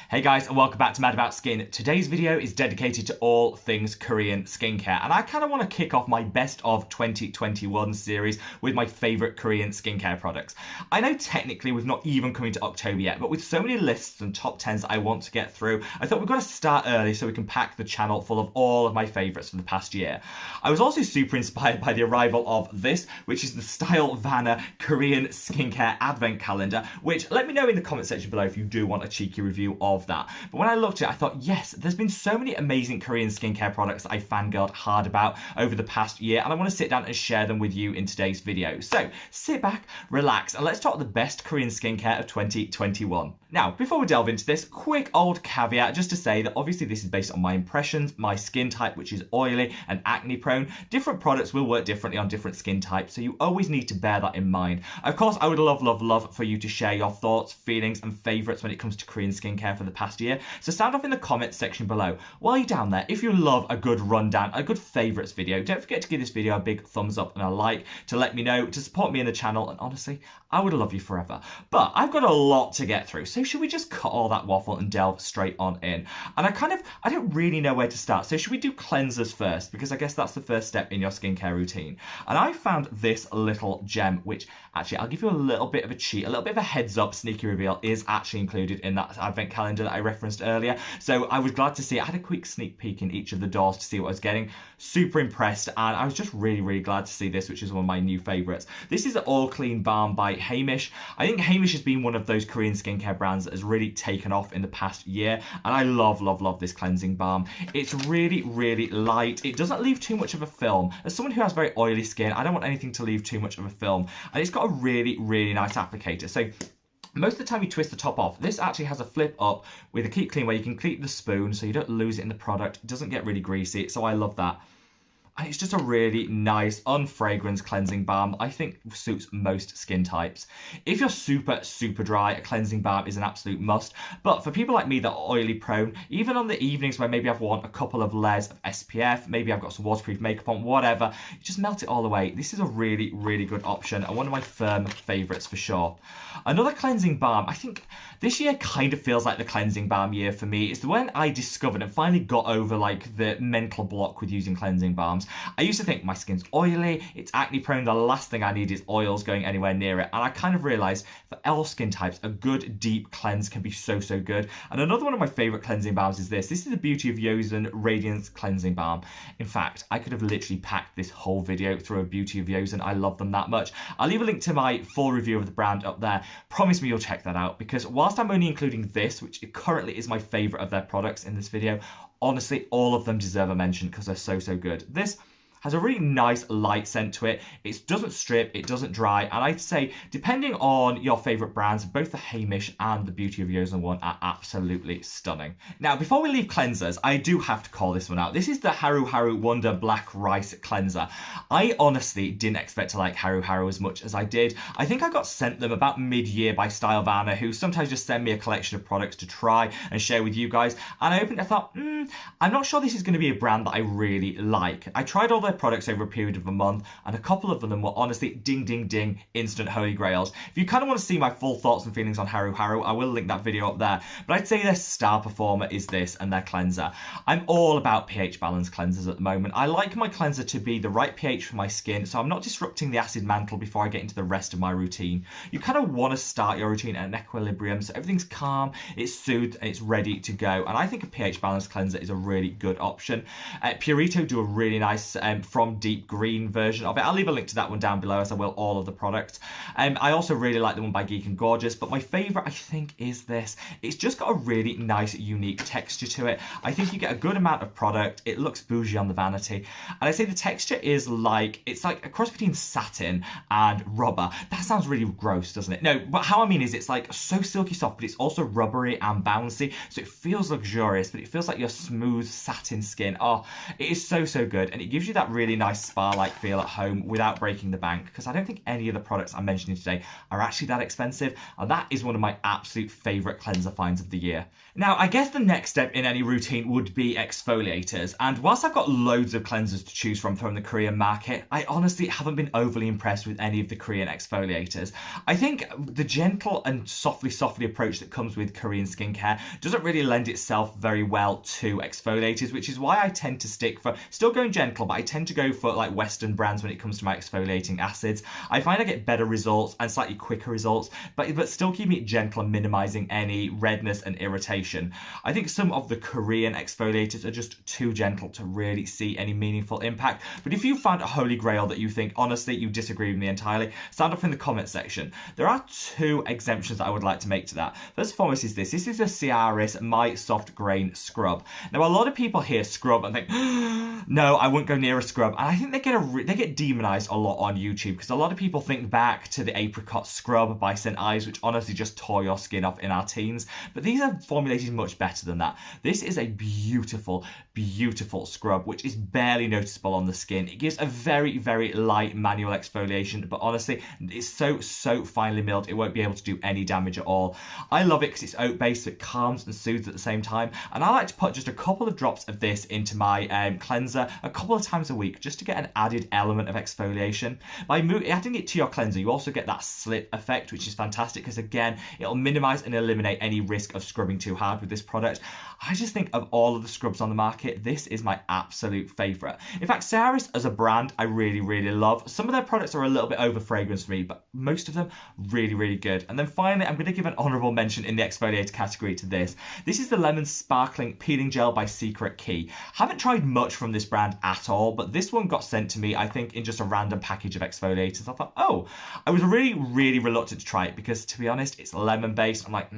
Hey guys, and welcome back to Mad About Skin. Today's video is dedicated to all things Korean skincare, and I kind of want to kick off my best of 2021 series with my favorite Korean skincare products. I know technically we've not even come into October yet, but with so many lists and top 10s I want to get through, I thought we've got to start early so we can pack the channel full of all of my favorites from the past year. I was also super inspired by the arrival of this, which is the Style Vanna Korean Skincare Advent Calendar, which let me know in the comment section below if you do want a cheeky review of that. But when I looked at it, I thought, yes, there's been so many amazing Korean skincare products that I fangirled hard about over the past year, and I want to sit down and share them with you in today's video. So sit back, relax, and let's talk the best Korean skincare of 2021. Now, before we delve into this, quick old caveat just to say that obviously this is based on my impressions, my skin type, which is oily and acne prone. Different products will work differently on different skin types, so you always need to bear that in mind. Of course, I would love for you to share your thoughts, feelings, and favorites when it comes to Korean skincare for the past year. So sound off in the comments section below. While you're down there, if you love a good rundown, a good favorites video, don't forget to give this video a big thumbs up and a like to let me know, to support me in the channel, and honestly, I would love you forever. But I've got a lot to get through, so should we just cut all that waffle and delve straight on in? And I don't really know where to start, so should we do cleansers first? Because I guess that's the first step in your skincare routine. And I found this little gem, which actually I'll give you a little bit of a cheat, a little bit of a heads up, sneaky reveal, is actually included in that advent calendar that I referenced earlier. So I was glad to see it. I had a quick sneak peek in each of the doors to see what I was getting. Super impressed, and I was just really glad to see this, which is one of my new favorites. This is the All Clean Balm by Hamish. I think Hamish has been one of those Korean skincare brands that has really taken off in the past year, and I love this cleansing balm. It's really light. It doesn't leave too much of a film. As someone who has very oily skin, I don't want anything to leave too much of a film, and it's got a really nice applicator. So most of the time you twist the top off. This actually has a flip up with a keep clean where you can keep the spoon so you don't lose it in the product. It doesn't get really greasy, so I love that. And it's just a really nice, unfragranced cleansing balm. I think suits most skin types. If you're super dry, a cleansing balm is an absolute must. But for people like me that are oily prone, even on the evenings where maybe I've worn a couple of layers of SPF, maybe I've got some waterproof makeup on, whatever, you just melt it all away. This is a really good option and one of my firm favorites for sure. Another cleansing balm, I think this year kind of feels like the cleansing balm year for me. It's when I discovered and finally got over like the mental block with using cleansing balms. I used to think my skin's oily, it's acne prone, the last thing I need is oils going anywhere near it. And I kind of realised for all skin types, a good deep cleanse can be so good. And another one of my favourite cleansing balms is this. This is the Beauty of Yosen Radiance Cleansing Balm. In fact, I could have literally packed this whole video through a Beauty of Yosen. I love them that much. I'll leave a link to my full review of the brand up there. Promise me you'll check that out, because whilst I'm only including this, which currently is my favourite of their products in this video, honestly, all of them deserve a mention because they're so good. This has a really nice light scent to it. It doesn't strip, it doesn't dry, and I'd say depending on your favourite brands, both the Hamish and the Beauty of Yosen one are absolutely stunning. Now, before we leave cleansers, I do have to call this one out. This is the Haru Haru Wonder Black Rice Cleanser. I honestly didn't expect to like Haru Haru as much as I did. I think I got sent them about mid-year by Style Vanna, who sometimes just send me a collection of products to try and share with you guys, and I opened it and I thought, I'm not sure this is going to be a brand that I really like. I tried all their products over a period of a month, and a couple of them were honestly ding instant holy grails. If you kind of want to see my full thoughts and feelings on Haru Haru, I will link that video up there, but I'd say their star performer is this and their cleanser. I'm all about pH balance cleansers at the moment. I like my cleanser to be the right pH for my skin, so I'm not disrupting the acid mantle before I get into the rest of my routine. You kind of want to start your routine at an equilibrium so everything's calm, it's soothed, and it's ready to go, and I think a pH balance cleanser is a really good option. Purito do a really nice From Deep Green version of it. I'll leave a link to that one down below, as I will all of the products. I also really like the one by Geek and Gorgeous, but my favourite I think is this. It's just got a really nice unique texture to it. I think you get a good amount of product. It looks bougie on the vanity, and I say the texture is like, it's like a cross between satin and rubber. That sounds really gross, doesn't it? No, but how I mean is it's like so silky soft, but it's also rubbery and bouncy, so it feels luxurious, but it feels like your smooth satin skin. Oh, it is so good, and it gives you that that really nice spa-like feel at home without breaking the bank, because I don't think any of the products I'm mentioning today are actually that expensive, and that is one of my absolute favourite cleanser finds of the year. Now, I guess the next step in any routine would be exfoliators, and whilst I've got loads of cleansers to choose from the Korean market, I honestly haven't been overly impressed with any of the Korean exfoliators. I think the gentle and softly approach that comes with Korean skincare doesn't really lend itself very well to exfoliators, which is why I tend to stick for, still going gentle, but I tend to go for like Western brands when it comes to my exfoliating acids. I find I get better results and slightly quicker results, but still keeping it gentle and minimizing any redness and irritation. I think some of the Korean exfoliators are just too gentle to really see any meaningful impact. But if you found a holy grail that you think, honestly, you disagree with me entirely, sound off in the comment section. There are two exemptions that I would like to make to that. First and foremost is this. This is the Cialis My Soft Grain Scrub. Now, a lot of people hear scrub and think, no, I wouldn't go near a scrub. And I think they get demonized a lot on YouTube, because a lot of people think back to the apricot scrub by St. Ives, which honestly just tore your skin off in our teens. But these are formulated much better than that. This is a beautiful scrub, which is barely noticeable on the skin. It gives a very light manual exfoliation, but honestly, it's so finely milled, it won't be able to do any damage at all. I love it because it's oat based, so it calms and soothes at the same time. And I like to put just a couple of drops of this into my cleanser a couple of times a week, just to get an added element of exfoliation. By adding it to your cleanser, you also get that slip effect, which is fantastic, because again, it'll minimize and eliminate any risk of scrubbing too hard with this product. I just think of all of the scrubs on the market, this is my absolute favourite. In fact, Cialis as a brand, I really love. Some of their products are a little bit over fragrance for me, but most of them really good. And then finally, I'm going to give an honourable mention in the exfoliator category to this. This is the Lemon Sparkling Peeling Gel by Secret Key. Haven't tried much from this brand at all, but this one got sent to me, I think, in just a random package of exfoliators. I thought, oh, I was really reluctant to try it, because to be honest, it's lemon based. I'm like,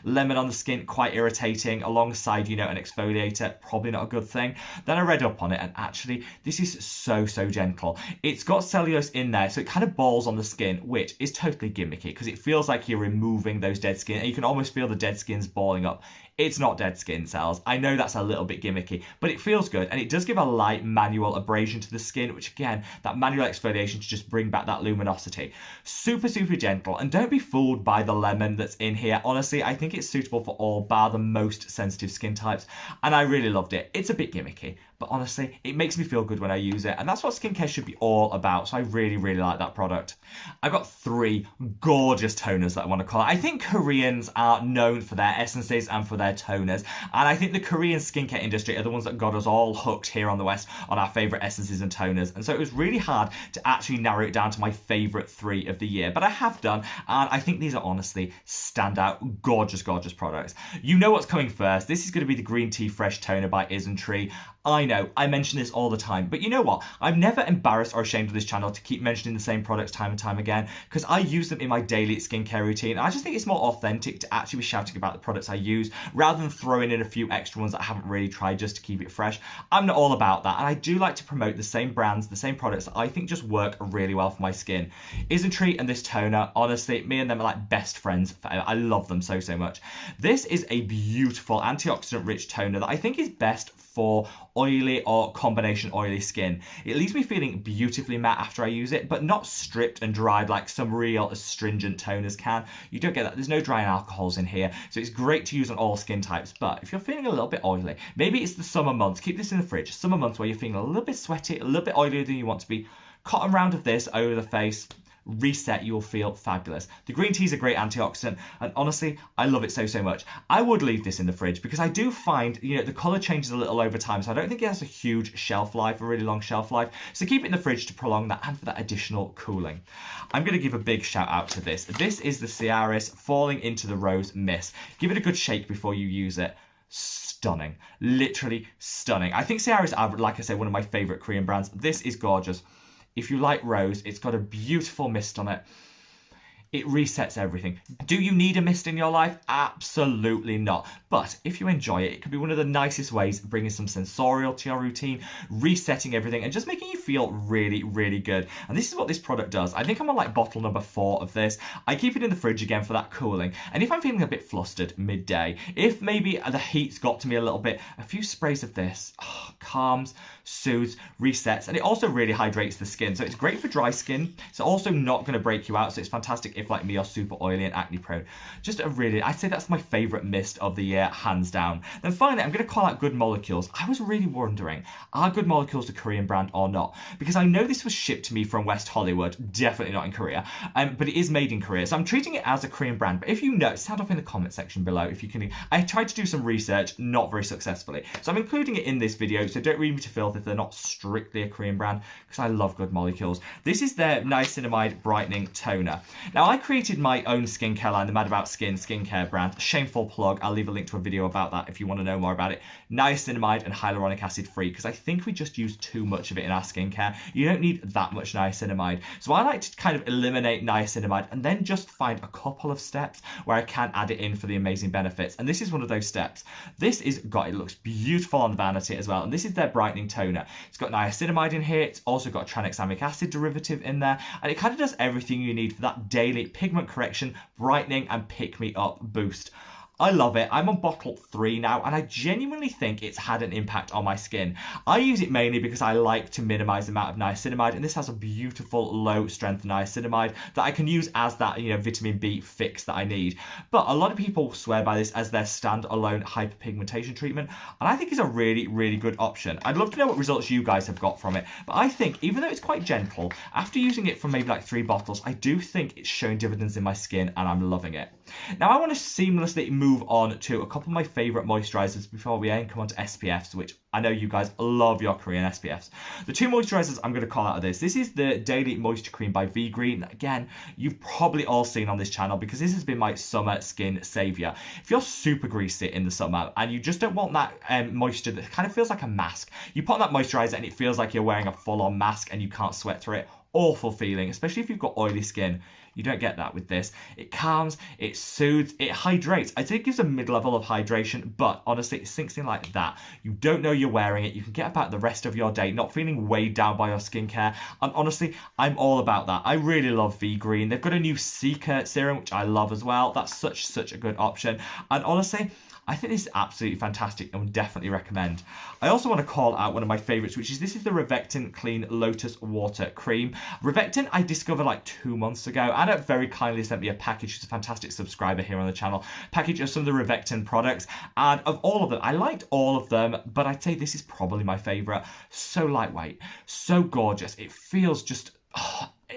lemon on the skin, quite irritating. Alongside, an exfoliator, probably not a good thing. Then I read up on it, and actually, this is so gentle. It's got cellulose in there, so it kind of balls on the skin, which is totally gimmicky, because it feels like you're removing those dead skin, and you can almost feel the dead skins balling up. It's not dead skin cells. I know that's a little bit gimmicky, but it feels good, and it does give a light manual abrasion to the skin, which again, that manual exfoliation to just bring back that luminosity. Super gentle, and don't be fooled by the lemon that's in here. Honestly, I think it's suitable for all bar the most sensitive skin types, and I really loved it. It's a bit gimmicky, but honestly, it makes me feel good when I use it, and that's what skincare should be all about, so I really like that product. I've got three gorgeous toners that I want to call out. I think Koreans are known for their essences and for their toners, and I think the Korean skincare industry are the ones that got us all hooked here on the West on our favourite essences and toners, and so it was really hard to actually narrow it down to my favourite three of the year, but I have done, and I think these are honestly standout, gorgeous products. You know what's coming first. This is going to be the Green Tea Fresh Toner by Isntree. I know, I mention this all the time, but you know what? I'm never embarrassed or ashamed of this channel to keep mentioning the same products time and time again, because I use them in my daily skincare routine. I just think it's more authentic to actually be shouting about the products I use, rather than throwing in a few extra ones that I haven't really tried just to keep it fresh. I'm not all about that, and I do like to promote the same brands, the same products that I think just work really well for my skin. Isntree and this toner, honestly, me and them are like best friends forever. I love them so much. This is a beautiful antioxidant-rich toner that I think is best for oily or combination oily skin. It leaves me feeling beautifully matte after I use it, but not stripped and dried like some real astringent toners can. You don't get that. There's no drying alcohols in here, so it's great to use on all skin types. But if you're feeling a little bit oily, maybe it's the summer months, keep this in the fridge. Summer months where you're feeling a little bit sweaty, a little bit oilier than you want to be, cotton round of this over the face, reset, you'll feel fabulous. The green tea is a great antioxidant, and honestly, I love it so much. I would leave this in the fridge, because I do find, the colour changes a little over time, so I don't think it has a huge shelf life, a really long shelf life, so keep it in the fridge to prolong that and for that additional cooling. I'm going to give a big shout out to this. This is the Cialis Falling Into the Rose Mist. Give it a good shake before you use it. Stunning. Literally stunning. I think Cialis are, like I said, one of my favourite Korean brands. This is gorgeous. If you like rose, it's got a beautiful mist on it. It resets everything. Do you need a mist in your life? Absolutely not. But if you enjoy it, it could be one of the nicest ways of bringing some sensorial to your routine, resetting everything, and just making you feel really, really good. And this is what this product does. I think I'm on like bottle number 4 of this. I keep it in the fridge again for that cooling. And if I'm feeling a bit flustered midday, if maybe the heat's got to me a little bit, a few sprays of this calms, soothes, resets, and it also really hydrates the skin. So it's great for dry skin. It's also not going to break you out. So it's fantastic if like me are super oily and acne prone. Just a really, I'd say that's my favorite mist of the year, hands down. Then finally, I'm going to call out Good Molecules. I was really wondering, are Good Molecules a Korean brand or not? Because I know this was shipped to me from West Hollywood, definitely not in Korea, but it is made in Korea. So I'm treating it as a Korean brand. But if you know, sound off in the comment section below if you can. I tried to do some research, not very successfully. So I'm including it in this video, so don't read me to filth if they're not strictly a Korean brand, because I love Good Molecules. This is their Niacinamide Brightening Toner. Now, I created my own skincare line, the Mad About Skin skincare brand. Shameful plug. I'll leave a link to a video about that if you want to know more about it. Niacinamide and hyaluronic acid free, because I think we just use too much of it in our skincare. You don't need that much niacinamide. So I like to kind of eliminate niacinamide and then just find a couple of steps where I can add it in for the amazing benefits. And this is one of those steps. This is it looks beautiful on vanity as well. And this is their brightening toner. It's got niacinamide in here. It's also got a tranexamic acid derivative in there. And it kind of does everything you need for that daily pigment correction, brightening, and pick me up boost. I love it. I'm on bottle 3 now, and I genuinely think it's had an impact on my skin. I use it mainly because I like to minimize the amount of niacinamide, and this has a beautiful low strength niacinamide that I can use as that, vitamin B fix that I need. But a lot of people swear by this as their standalone hyperpigmentation treatment, and I think it's a really, really good option. I'd love to know what results you guys have got from it, but I think even though it's quite gentle, after using it for maybe like 3 bottles, I do think it's showing dividends in my skin, and I'm loving it. Now I want to seamlessly move on to a couple of my favorite moisturizers before we come on to SPFs, which I know you guys love your Korean SPFs. The 2 moisturizers I'm going to call out of this. This is the Daily Moisture Cream by V-Green. Again, you've probably all seen on this channel because this has been my summer skin savior. If you're super greasy in the summer and you just don't want that moisture that kind of feels like a mask, you put on that moisturizer and it feels like you're wearing a full-on mask and you can't sweat through it. Awful feeling, especially if you've got oily skin. You don't get that with this. It calms, it soothes, it hydrates. I'd say it gives a mid-level of hydration, but honestly, it sinks in like that. You don't know you're wearing it. You can get about the rest of your day not feeling weighed down by your skincare. And honestly, I'm all about that. I really love V-Green. They've got a new Seeker serum, which I love as well. That's such a good option. And honestly, I think this is absolutely fantastic and would definitely recommend. I also want to call out one of my favorites, which is this is the Revectin Clean Lotus Water Cream. Revectin I discovered like 2 months ago. Anna very kindly sent me a package. She's a fantastic subscriber here on the channel. Package of some of the Revectin products. And of all of them, I liked all of them, but I'd say this is probably my favorite. So lightweight, so gorgeous. It feels just...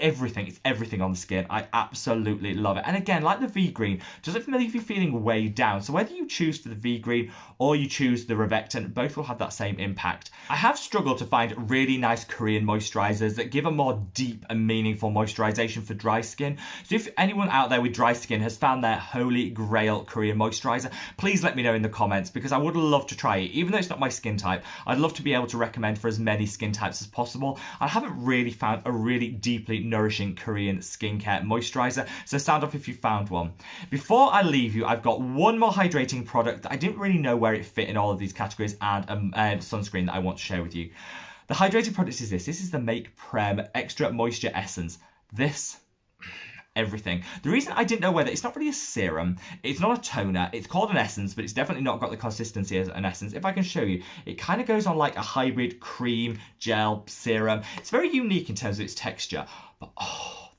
everything. It's everything on the skin. I absolutely love it. And again, like the V-Green, doesn't leave you feeling weighed down. So whether you choose for the V-Green or you choose the Revectin, both will have that same impact. I have struggled to find really nice Korean moisturizers that give a more deep and meaningful moisturization for dry skin. So if anyone out there with dry skin has found their holy grail Korean moisturizer, please let me know in the comments because I would love to try it. Even though it's not my skin type, I'd love to be able to recommend for as many skin types as possible. I haven't really found a really deeply nourishing Korean skincare moisturizer, so sound off if you found one. Before I leave you, I've got one more hydrating product that I didn't really know where it fit in all of these categories, and a sunscreen that I want to share with you. The hydrating product is this. This is the Make Prem Extra Moisture Essence. This... everything. The reason I didn't know whether it's not really a serum, it's not a toner, it's called an essence, but it's definitely not got the consistency as an essence. If I can show you, it kind of goes on like a hybrid cream, gel, serum. It's very unique in terms of its texture, but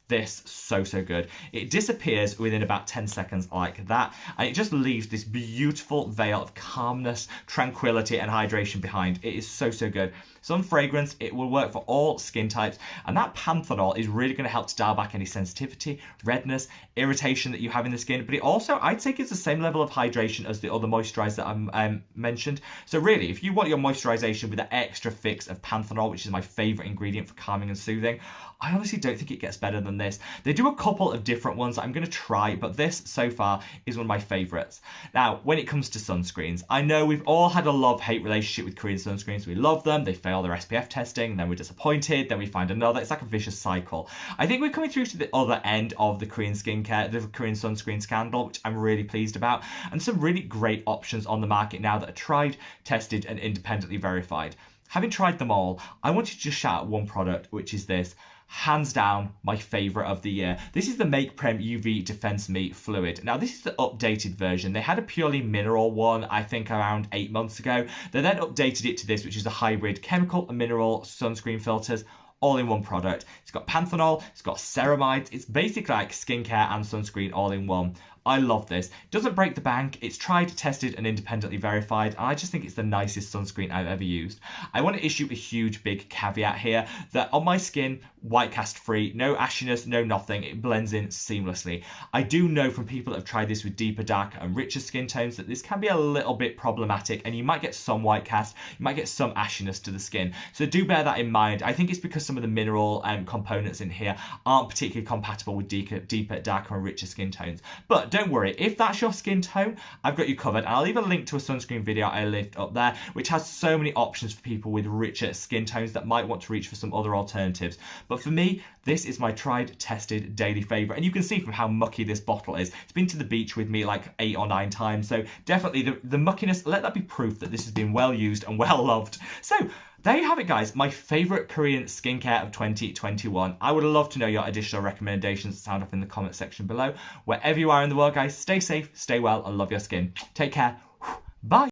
this so good. It disappears within about 10 seconds like that, and it just leaves this beautiful veil of calmness, tranquility, and hydration behind. It is so good. Some fragrance, it will work for all skin types, and that panthenol is really going to help to dial back any sensitivity, redness, irritation that you have in the skin, but it also, I'd say, gives the same level of hydration as the other moisturizers that I mentioned. So really, if you want your moisturization with an extra fix of panthenol, which is my favorite ingredient for calming and soothing, I honestly don't think it gets better than than this. They do a couple of different ones that I'm going to try, but this so far is one of my favorites. Now, when it comes to sunscreens, I know we've all had a love-hate relationship with Korean sunscreens. We love them, they fail their SPF testing, then we're disappointed, then we find another. It's like a vicious cycle. I think we're coming through to the other end of the Korean skincare, the Korean sunscreen scandal, which I'm really pleased about, and some really great options on the market now that are tried, tested, and independently verified. Having tried them all, I wanted to just shout out one product, which is this. Hands down, my favourite of the year. This is the Make Prem UV Defense Me Fluid. Now, this is the updated version. They had a purely mineral one, I think, around 8 months ago. They then updated it to this, which is a hybrid chemical and mineral sunscreen filters, all in one product. It's got panthenol, it's got ceramides. It's basically like skincare and sunscreen all in one. I love this. It doesn't break the bank. It's tried, tested, and independently verified. And I just think it's the nicest sunscreen I've ever used. I want to issue a huge, big caveat here that on my skin, white cast free, no ashiness, no nothing. It blends in seamlessly. I do know from people that have tried this with deeper, darker, and richer skin tones that this can be a little bit problematic, and you might get some white cast, you might get some ashiness to the skin. So do bear that in mind. I think it's because some of the mineral components in here aren't particularly compatible with deeper, darker, and richer skin tones. But don't worry, if that's your skin tone, I've got you covered. And I'll leave a link to a sunscreen video I left up there, which has so many options for people with richer skin tones that might want to reach for some other alternatives. But for me, this is my tried, tested daily favourite. And you can see from how mucky this bottle is. It's been to the beach with me like 8 or 9 times. So definitely the muckiness, let that be proof that this has been well used and well loved. So there you have it, guys. My favourite Korean skincare of 2021. I would love to know your additional recommendations. Sound off in the comment section below. Wherever you are in the world, guys, stay safe, stay well, and love your skin. Take care. Bye.